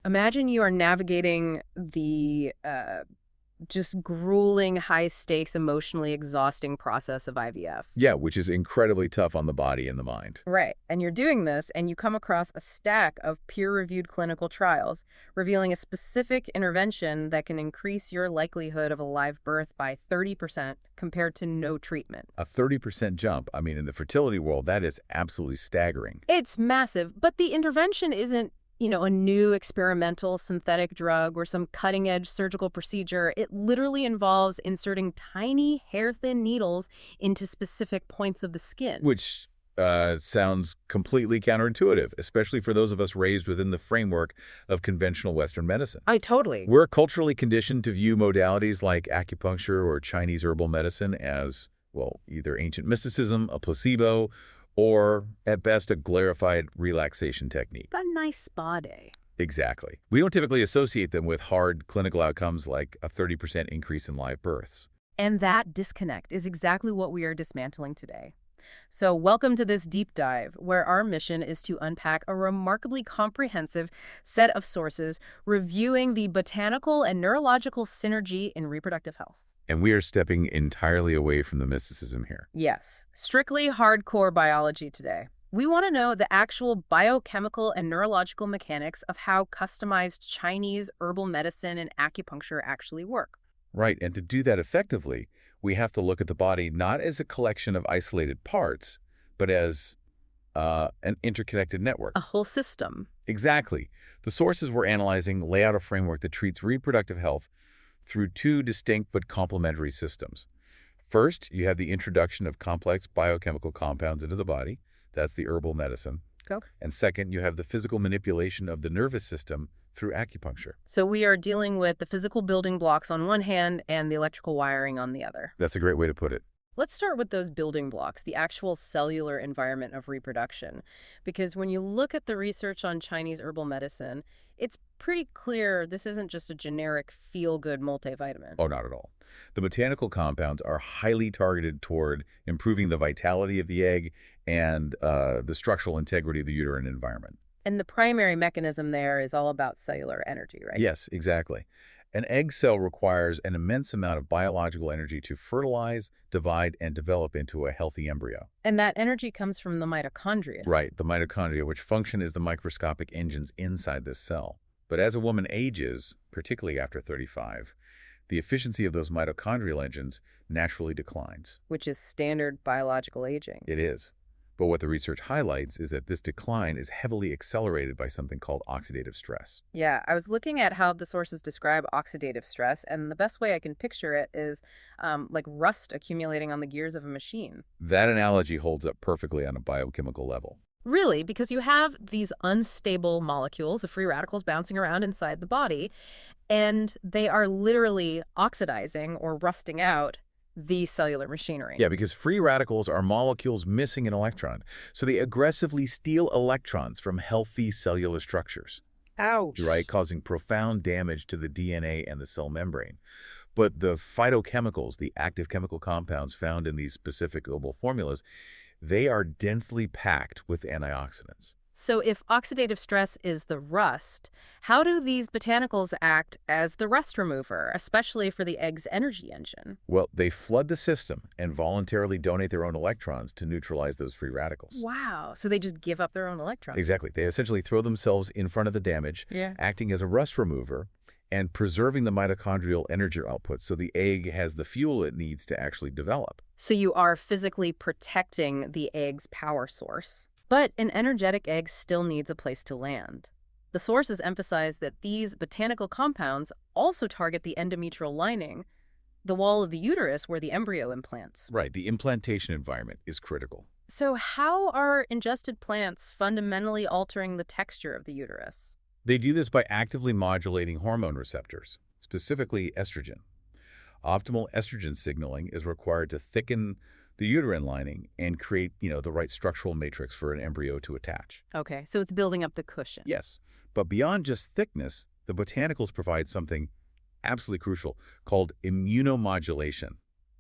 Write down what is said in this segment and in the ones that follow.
Imagine you are navigating the just grueling, high stakes, emotionally exhausting process of IVF. Yeah, which is incredibly tough on the body and the mind. Right. And you're doing this, and you come across a stack of peer-reviewed clinical trials revealing a specific intervention that can increase your likelihood of a live birth by 30% compared to no treatment. A 30% jump, I mean, in the fertility world, that is absolutely staggering. It's massive, but the intervention isn't, a new experimental synthetic drug or some cutting-edge surgical procedure. It literally involves inserting tiny, hair-thin needles into specific points of the skin. Which sounds completely counterintuitive, especially for those of us raised within the framework of conventional Western medicine. Totally. We're culturally conditioned to view modalities like acupuncture or Chinese herbal medicine as, well, either ancient mysticism, a placebo, or, at best, a glorified relaxation technique. A nice spa day. Exactly. We don't typically associate them with hard clinical outcomes like a 30% increase in live births. And that disconnect is exactly what we are dismantling today. So welcome to this deep dive, where our mission is to unpack a remarkably comprehensive set of sources reviewing the botanical and neurological synergy in reproductive health. And we are stepping entirely away from the mysticism here. Yes, strictly hardcore biology today. We want to know the actual biochemical and neurological mechanics of how customized Chinese herbal medicine and acupuncture actually work. Right, and to do that effectively, we have to look at the body not as a collection of isolated parts, but as an interconnected network. A whole system. Exactly. The sources we're analyzing lay out a framework that treats reproductive health through two distinct but complementary systems. First, you have the introduction of complex biochemical compounds into the body. That's the herbal medicine. Okay. And second, you have the physical manipulation of the nervous system through acupuncture. So we are dealing with the physical building blocks on one hand and the electrical wiring on the other. That's a great way to put it. Let's start with those building blocks, the actual cellular environment of reproduction. Because when you look at the research on Chinese herbal medicine, it's pretty clear this isn't just a generic feel-good multivitamin. Oh, not at all. The botanical compounds are highly targeted toward improving the vitality of the egg and the structural integrity of the uterine environment. And the primary mechanism there is all about cellular energy, right? Yes, exactly. An egg cell requires an immense amount of biological energy to fertilize, divide, and develop into a healthy embryo. And that energy comes from the mitochondria. Right, the mitochondria, which function as the microscopic engines inside this cell. But as a woman ages, particularly after 35, the efficiency of those mitochondrial engines naturally declines. Which is standard biological aging. It is. But what the research highlights is that this decline is heavily accelerated by something called oxidative stress. Yeah, I was looking at how the sources describe oxidative stress, and the best way I can picture it is like rust accumulating on the gears of a machine. That analogy holds up perfectly on a biochemical level. Really, because you have these unstable molecules of free radicals bouncing around inside the body, and they are literally oxidizing or rusting out the cellular machinery. Yeah, because free radicals are molecules missing an electron, so they aggressively steal electrons from healthy cellular structures. Ouch. Right, causing profound damage to the DNA and the cell membrane. But the phytochemicals, the active chemical compounds found in these specific herbal formulas, they are densely packed with antioxidants. So if oxidative stress is the rust, how do these botanicals act as the rust remover, especially for the egg's energy engine? Well, they flood the system and voluntarily donate their own electrons to neutralize those free radicals. Wow. So they just give up their own electrons. Exactly. They essentially throw themselves in front of the damage, acting as a rust remover and preserving the mitochondrial energy output so the egg has the fuel it needs to actually develop. So you are physically protecting the egg's power source. But an energetic egg still needs a place to land. The sources emphasize that these botanical compounds also target the endometrial lining, the wall of the uterus where the embryo implants. Right, the implantation environment is critical. So how are ingested plants fundamentally altering the texture of the uterus? They do this by actively modulating hormone receptors, specifically estrogen. Optimal estrogen signaling is required to thicken the uterine lining and create, the right structural matrix for an embryo to attach. Okay, so it's building up the cushion. Yes, but beyond just thickness, the botanicals provide something absolutely crucial called immunomodulation.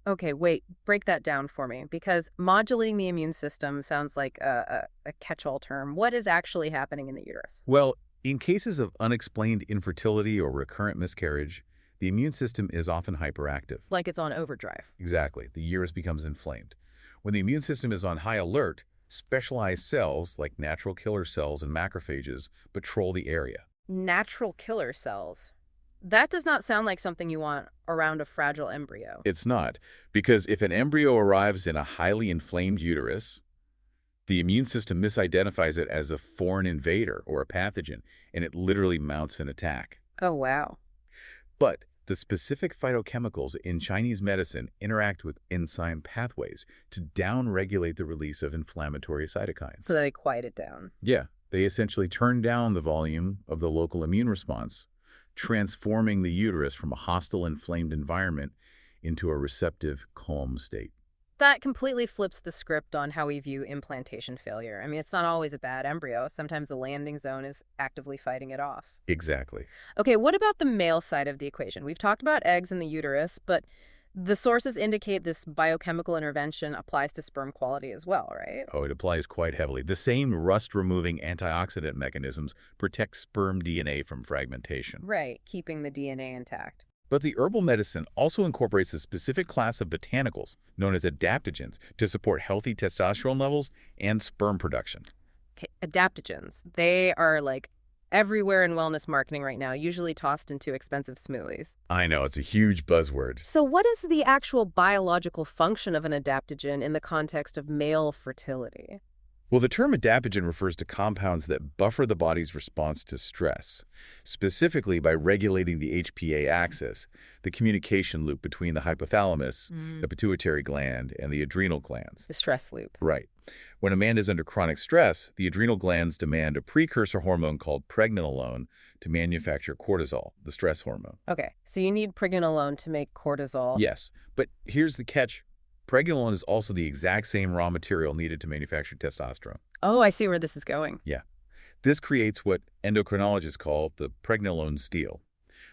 Okay, wait, break that down for me, because modulating the immune system sounds like a catch-all term. What is actually happening in the uterus? Well, In cases of unexplained infertility or recurrent miscarriage, the immune system is often hyperactive. Like it's on overdrive. Exactly. The uterus becomes inflamed. When the immune system is on high alert, specialized cells like natural killer cells and macrophages patrol the area. Natural killer cells. That does not sound like something you want around a fragile embryo. It's not, because if an embryo arrives in a highly inflamed uterus, the immune system misidentifies it as a foreign invader or a pathogen, and it literally mounts an attack. Oh, wow. But the specific phytochemicals in Chinese medicine interact with enzyme pathways to downregulate the release of inflammatory cytokines. So they quiet it down. Yeah, they essentially turn down the volume of the local immune response, transforming the uterus from a hostile, inflamed environment into a receptive, calm state. That completely flips the script on how we view implantation failure. I mean, it's not always a bad embryo. Sometimes the landing zone is actively fighting it off. Exactly. Okay, what about the male side of the equation? We've talked about eggs in the uterus, but the sources indicate this biochemical intervention applies to sperm quality as well, right? Oh, it applies quite heavily. The same rust-removing antioxidant mechanisms protect sperm DNA from fragmentation. Right, keeping the DNA intact. But the herbal medicine also incorporates a specific class of botanicals known as adaptogens to support healthy testosterone levels and sperm production. Okay, adaptogens. They are like everywhere in wellness marketing right now, usually tossed into expensive smoothies. I know, it's a huge buzzword. So what is the actual biological function of an adaptogen in the context of male fertility? Well, the term adaptogen refers to compounds that buffer the body's response to stress, specifically by regulating the HPA axis, the communication loop between the hypothalamus, the pituitary gland, and the adrenal glands. The stress loop. Right. When a man is under chronic stress, the adrenal glands demand a precursor hormone called pregnenolone to manufacture cortisol, the stress hormone. Okay, so you need pregnenolone to make cortisol. Yes, but here's the catch. Pregnenolone is also the exact same raw material needed to manufacture testosterone. Oh, I see where this is going. Yeah. This creates what endocrinologists call the pregnenolone steal.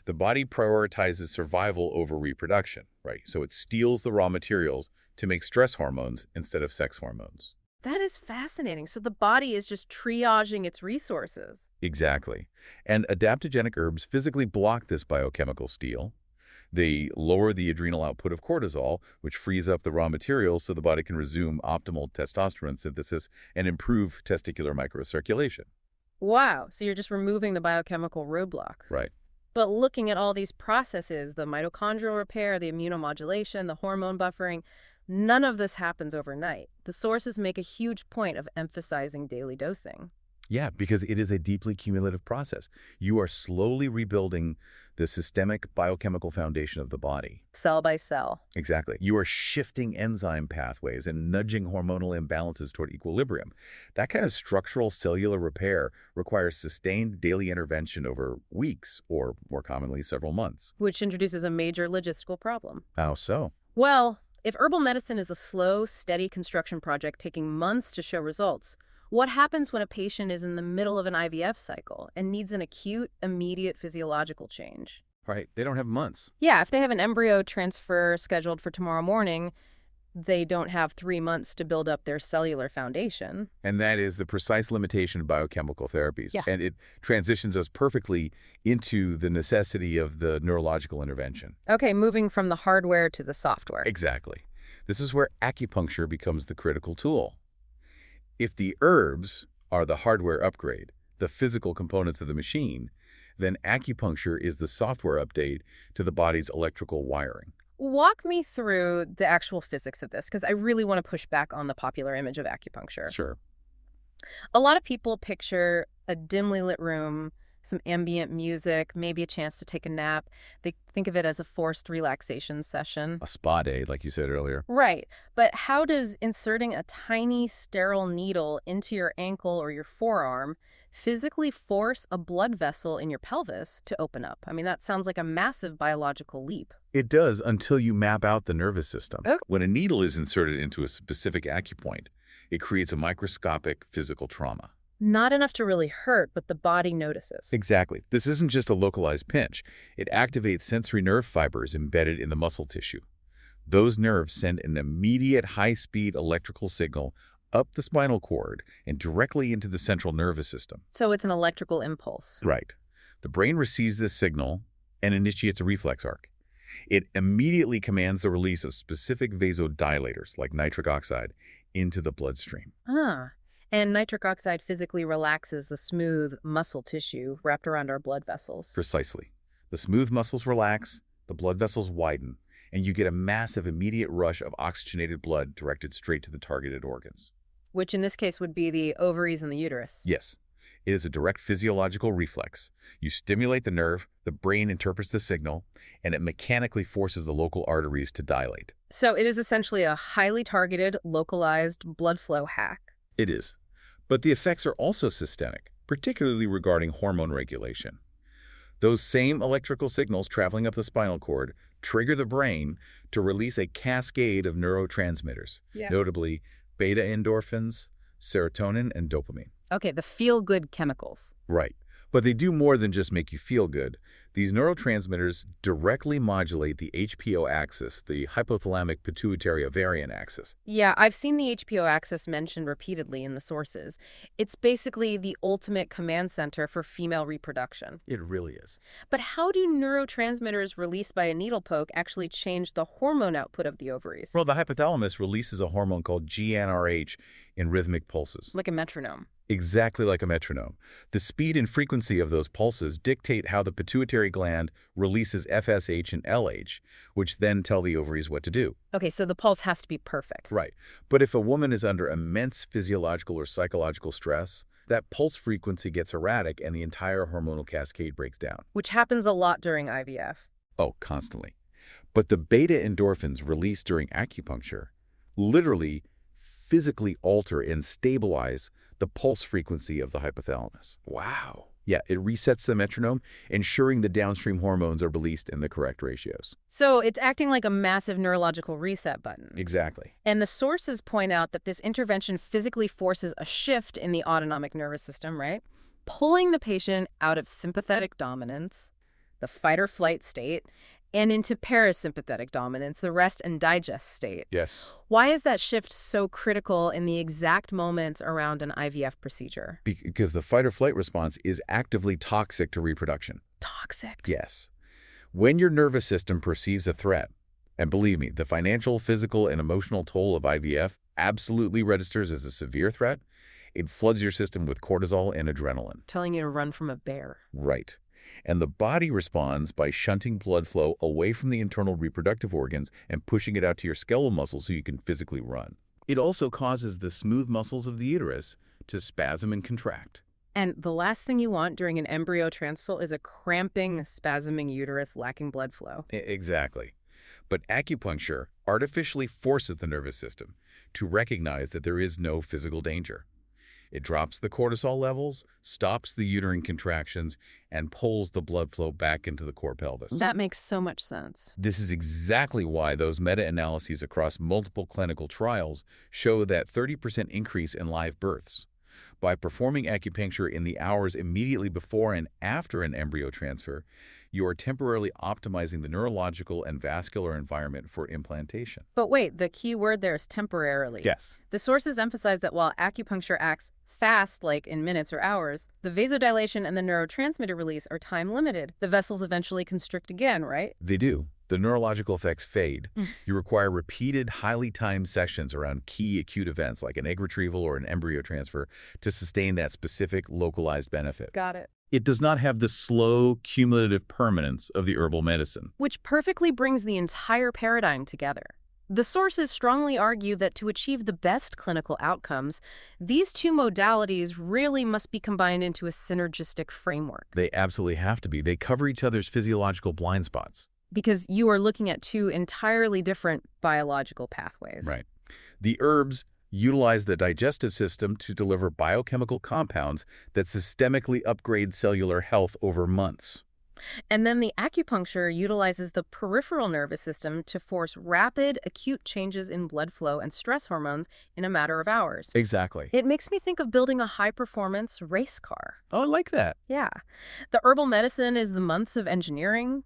The body prioritizes survival over reproduction, right? So it steals the raw materials to make stress hormones instead of sex hormones. That is fascinating. So the body is just triaging its resources. Exactly. And adaptogenic herbs physically block this biochemical steal. They lower the adrenal output of cortisol, which frees up the raw materials so the body can resume optimal testosterone synthesis and improve testicular microcirculation. Wow, so you're just removing the biochemical roadblock. Right. But looking at all these processes, the mitochondrial repair, the immunomodulation, the hormone buffering, none of this happens overnight. The sources make a huge point of emphasizing daily dosing. Yeah, because it is a deeply cumulative process. You are slowly rebuilding the systemic biochemical foundation of the body. Cell by cell. Exactly. You are shifting enzyme pathways and nudging hormonal imbalances toward equilibrium. That kind of structural cellular repair requires sustained daily intervention over weeks, or more commonly, several months. Which introduces a major logistical problem. How so? Well, if herbal medicine is a slow, steady construction project taking months to show results, what happens when a patient is in the middle of an IVF cycle and needs an acute, immediate physiological change? Right. They don't have months. Yeah, if they have an embryo transfer scheduled for tomorrow morning, they don't have 3 months to build up their cellular foundation. And that is the precise limitation of biochemical therapies. Yeah. And it transitions us perfectly into the necessity of the neurological intervention. Okay, moving from the hardware to the software. Exactly. This is where acupuncture becomes the critical tool. If the herbs are the hardware upgrade, the physical components of the machine, then acupuncture is the software update to the body's electrical wiring. Walk me through the actual physics of this, because I really want to push back on the popular image of acupuncture. Sure. A lot of people picture a dimly lit room, some ambient music, maybe a chance to take a nap. They think of it as a forced relaxation session. A spa day, like you said earlier. Right. But how does inserting a tiny sterile needle into your ankle or your forearm physically force a blood vessel in your pelvis to open up? I mean, that sounds like a massive biological leap. It does until you map out the nervous system. Okay. When a needle is inserted into a specific acupoint, it creates a microscopic physical trauma. Not enough to really hurt, but the body notices. Exactly. This isn't just a localized pinch. It activates sensory nerve fibers embedded in the muscle tissue. Those nerves send an immediate high-speed electrical signal up the spinal cord and directly into the central nervous system. So it's an electrical impulse. Right. The brain receives this signal and initiates a reflex arc. It immediately commands the release of specific vasodilators, like nitric oxide, into the bloodstream. Ah, and nitric oxide physically relaxes the smooth muscle tissue wrapped around our blood vessels. Precisely. The smooth muscles relax, the blood vessels widen, and you get a massive immediate rush of oxygenated blood directed straight to the targeted organs. Which in this case would be the ovaries and the uterus. Yes, it is a direct physiological reflex. You stimulate the nerve, the brain interprets the signal, and it mechanically forces the local arteries to dilate. So it is essentially a highly targeted, localized blood flow hack. It is. But the effects are also systemic, particularly regarding hormone regulation. Those same electrical signals traveling up the spinal cord trigger the brain to release a cascade of neurotransmitters, notably beta endorphins, serotonin, and dopamine. Okay, the feel-good chemicals. Right. But they do more than just make you feel good. These neurotransmitters directly modulate the HPO axis, the hypothalamic pituitary ovarian axis. Yeah, I've seen the HPO axis mentioned repeatedly in the sources. It's basically the ultimate command center for female reproduction. It really is. But how do neurotransmitters released by a needle poke actually change the hormone output of the ovaries? Well, the hypothalamus releases a hormone called GnRH in rhythmic pulses. Like a metronome. Exactly like a metronome. The speed and frequency of those pulses dictate how the pituitary gland releases FSH and LH, which then tell the ovaries what to do. Okay, so the pulse has to be perfect. Right. But if a woman is under immense physiological or psychological stress, that pulse frequency gets erratic and the entire hormonal cascade breaks down. Which happens a lot during IVF. Oh, constantly. But the beta endorphins released during acupuncture literally physically alter and stabilize the pulse frequency of the hypothalamus. Wow. Yeah, it resets the metronome, ensuring the downstream hormones are released in the correct ratios. So it's acting like a massive neurological reset button. Exactly. And the sources point out that this intervention physically forces a shift in the autonomic nervous system, right? Pulling the patient out of sympathetic dominance, the fight or flight state, and into parasympathetic dominance, the rest and digest state. Yes. Why is that shift so critical in the exact moments around an IVF procedure? Because the fight or flight response is actively toxic to reproduction. Toxic? Yes. When your nervous system perceives a threat, and believe me, the financial, physical, and emotional toll of IVF absolutely registers as a severe threat, it floods your system with cortisol and adrenaline. Telling you to run from a bear. Right. And the body responds by shunting blood flow away from the internal reproductive organs and pushing it out to your skeletal muscles so you can physically run. It also causes the smooth muscles of the uterus to spasm and contract. And the last thing you want during an embryo transfer is a cramping, spasming uterus lacking blood flow. Exactly. But acupuncture artificially forces the nervous system to recognize that there is no physical danger. It drops the cortisol levels, stops the uterine contractions, and pulls the blood flow back into the core pelvis. That makes so much sense. This is exactly why those meta-analyses across multiple clinical trials show that 30% increase in live births. By performing acupuncture in the hours immediately before and after an embryo transfer, you are temporarily optimizing the neurological and vascular environment for implantation. But wait, the key word there is temporarily. Yes. The sources emphasize that while acupuncture acts fast, like in minutes or hours, the vasodilation and the neurotransmitter release are time-limited. The vessels eventually constrict again, right? They do. The neurological effects fade. You require repeated, highly timed sessions around key acute events like an egg retrieval or an embryo transfer to sustain that specific localized benefit. Got it. It does not have the slow, cumulative permanence of the herbal medicine. Which perfectly brings the entire paradigm together. The sources strongly argue that to achieve the best clinical outcomes, these two modalities really must be combined into a synergistic framework. They absolutely have to be. They cover each other's physiological blind spots. Because you are looking at two entirely different biological pathways. Right. The herbs utilize the digestive system to deliver biochemical compounds that systemically upgrade cellular health over months. And then the acupuncture utilizes the peripheral nervous system to force rapid, acute changes in blood flow and stress hormones in a matter of hours. Exactly. It makes me think of building a high-performance race car. Oh, I like that. Yeah. The herbal medicine is the months of engineering,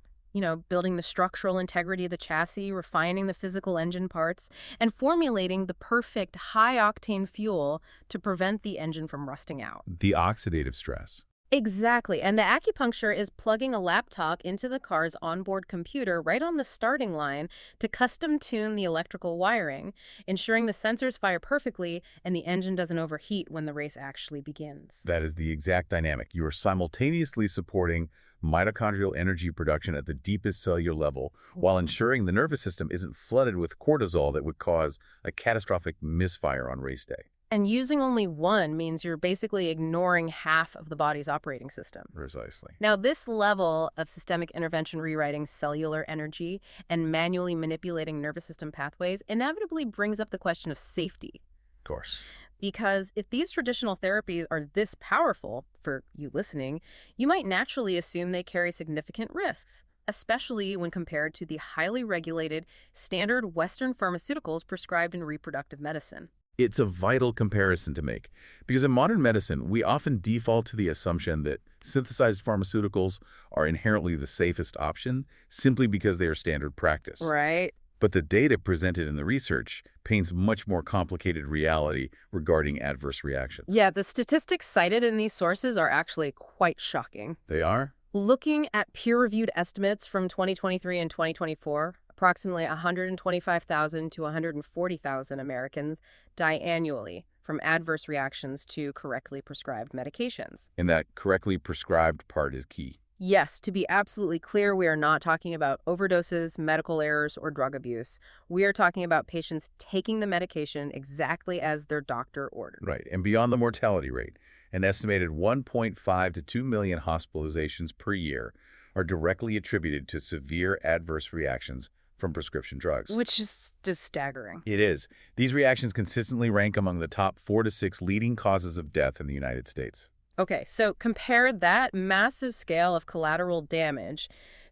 building the structural integrity of the chassis, refining the physical engine parts, and formulating the perfect high-octane fuel to prevent the engine from rusting out. The oxidative stress. Exactly. And the acupuncture is plugging a laptop into the car's onboard computer right on the starting line to custom tune the electrical wiring, ensuring the sensors fire perfectly and the engine doesn't overheat when the race actually begins. That is the exact dynamic. You are simultaneously supporting mitochondrial energy production at the deepest cellular level while ensuring the nervous system isn't flooded with cortisol that would cause a catastrophic misfire on race day. And using only one means you're basically ignoring half of the body's operating system. Precisely. Now, this level of systemic intervention rewriting cellular energy and manually manipulating nervous system pathways inevitably brings up the question of safety. Of course. Because if these traditional therapies are this powerful, for you listening, you might naturally assume they carry significant risks, especially when compared to the highly regulated, standard Western pharmaceuticals prescribed in reproductive medicine. It's a vital comparison to make, because in modern medicine, we often default to the assumption that synthesized pharmaceuticals are inherently the safest option simply because they are standard practice. Right. But the data presented in the research paints much more complicated reality regarding adverse reactions. Yeah, the statistics cited in these sources are actually quite shocking. They are? Looking at peer-reviewed estimates from 2023 and 2024, approximately 125,000 to 140,000 Americans die annually from adverse reactions to correctly prescribed medications. And that correctly prescribed part is key. Yes, to be absolutely clear, we are not talking about overdoses, medical errors, or drug abuse. We are talking about patients taking the medication exactly as their doctor ordered. Right. And beyond the mortality rate, an estimated 1.5 to 2 million hospitalizations per year are directly attributed to severe adverse reactions from prescription drugs. Which is just staggering. It is. These reactions consistently rank among the top 4 to 6 leading causes of death in the United States. Okay, so compare that massive scale of collateral damage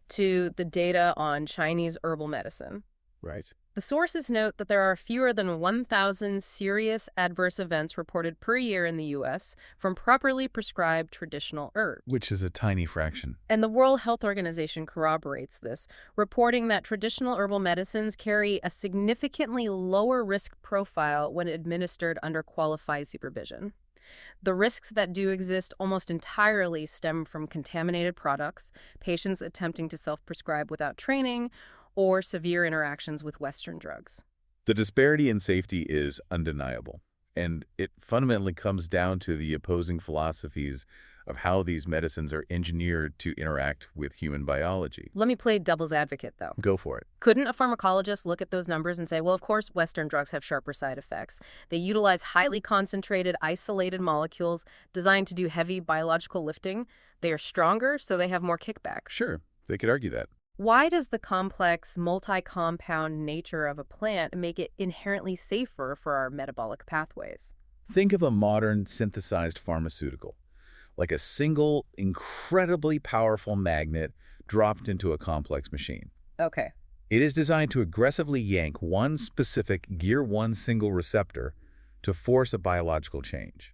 to the data on Chinese herbal medicine. Right. The sources note that there are fewer than 1,000 serious adverse events reported per year in the U.S. from properly prescribed traditional herbs. Which is a tiny fraction. And the World Health Organization corroborates this, reporting that traditional herbal medicines carry a significantly lower risk profile when administered under qualified supervision. The risks that do exist almost entirely stem from contaminated products, patients attempting to self-prescribe without training, or severe interactions with Western drugs. The disparity in safety is undeniable, and it fundamentally comes down to the opposing philosophies of how these medicines are engineered to interact with human biology. Let me play devil's advocate, though. Go for it. Couldn't a pharmacologist look at those numbers and say, well, of course, Western drugs have sharper side effects. They utilize highly concentrated, isolated molecules designed to do heavy biological lifting. They are stronger, so they have more kickback. Sure, they could argue that. Why does the complex, multi-compound nature of a plant make it inherently safer for our metabolic pathways? Think of a modern synthesized pharmaceutical, like a single, incredibly powerful magnet dropped into a complex machine. Okay. It is designed to aggressively yank one specific gear one single receptor to force a biological change.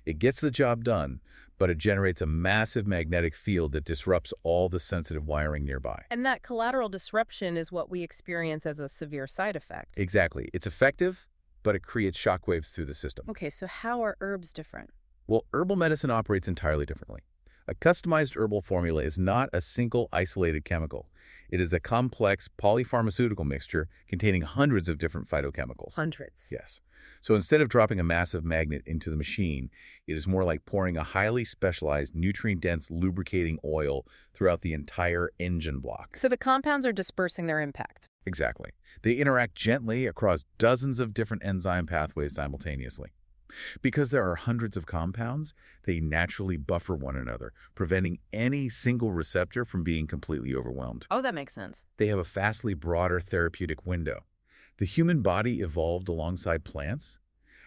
It gets the job done, but it generates a massive magnetic field that disrupts all the sensitive wiring nearby. And that collateral disruption is what we experience as a severe side effect. Exactly. It's effective, but it creates shockwaves through the system. Okay, so how are herbs different? Well, herbal medicine operates entirely differently. A customized herbal formula is not a single isolated chemical. It is a complex polypharmaceutical mixture containing hundreds of different phytochemicals. Hundreds. Yes. So instead of dropping a massive magnet into the machine, it is more like pouring a highly specialized, nutrient-dense lubricating oil throughout the entire engine block. So the compounds are dispersing their impact. Exactly. They interact gently across dozens of different enzyme pathways simultaneously. Because there are hundreds of compounds, they naturally buffer one another, preventing any single receptor from being completely overwhelmed. Oh, that makes sense. They have a vastly broader therapeutic window. The human body evolved alongside plants.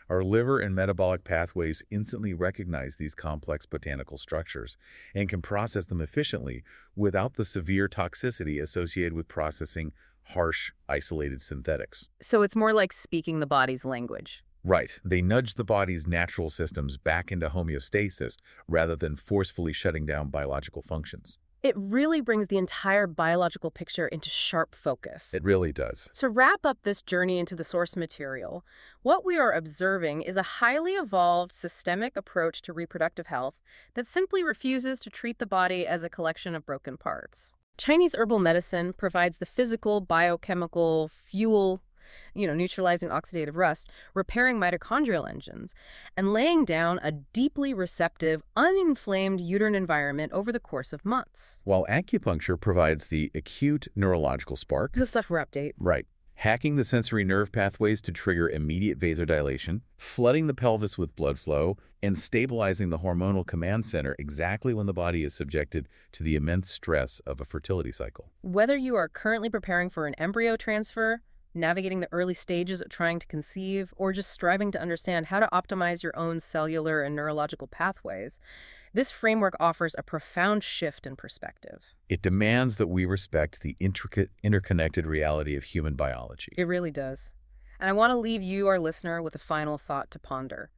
Our liver and metabolic pathways instantly recognize these complex botanical structures and can process them efficiently without the severe toxicity associated with processing harsh, isolated synthetics. So it's more like speaking the body's language. Right. They nudge the body's natural systems back into homeostasis rather than forcefully shutting down biological functions. It really brings the entire biological picture into sharp focus. It really does. To wrap up this journey into the source material, what we are observing is a highly evolved systemic approach to reproductive health that simply refuses to treat the body as a collection of broken parts. Chinese herbal medicine provides the physical, biochemical fuel, neutralizing oxidative rust, repairing mitochondrial engines, and laying down a deeply receptive, uninflamed uterine environment over the course of months. While acupuncture provides the acute neurological spark, The stuff for update. right, hacking the sensory nerve pathways to trigger immediate vasodilation, flooding the pelvis with blood flow, and stabilizing the hormonal command center exactly when the body is subjected to the immense stress of a fertility cycle. Whether you are currently preparing for an embryo transfer, navigating the early stages of trying to conceive, or just striving to understand how to optimize your own cellular and neurological pathways, this framework offers a profound shift in perspective. It demands that we respect the intricate, interconnected reality of human biology. It really does. And I want to leave you, our listener, with a final thought to ponder.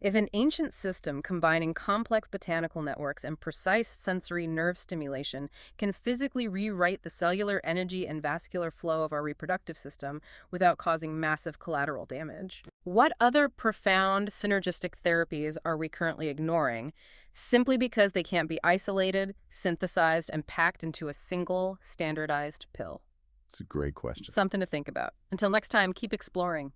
If an ancient system combining complex botanical networks and precise sensory nerve stimulation can physically rewrite the cellular energy and vascular flow of our reproductive system without causing massive collateral damage, what other profound synergistic therapies are we currently ignoring simply because they can't be isolated, synthesized, and packed into a single standardized pill? It's a great question. Something to think about. Until next time, keep exploring.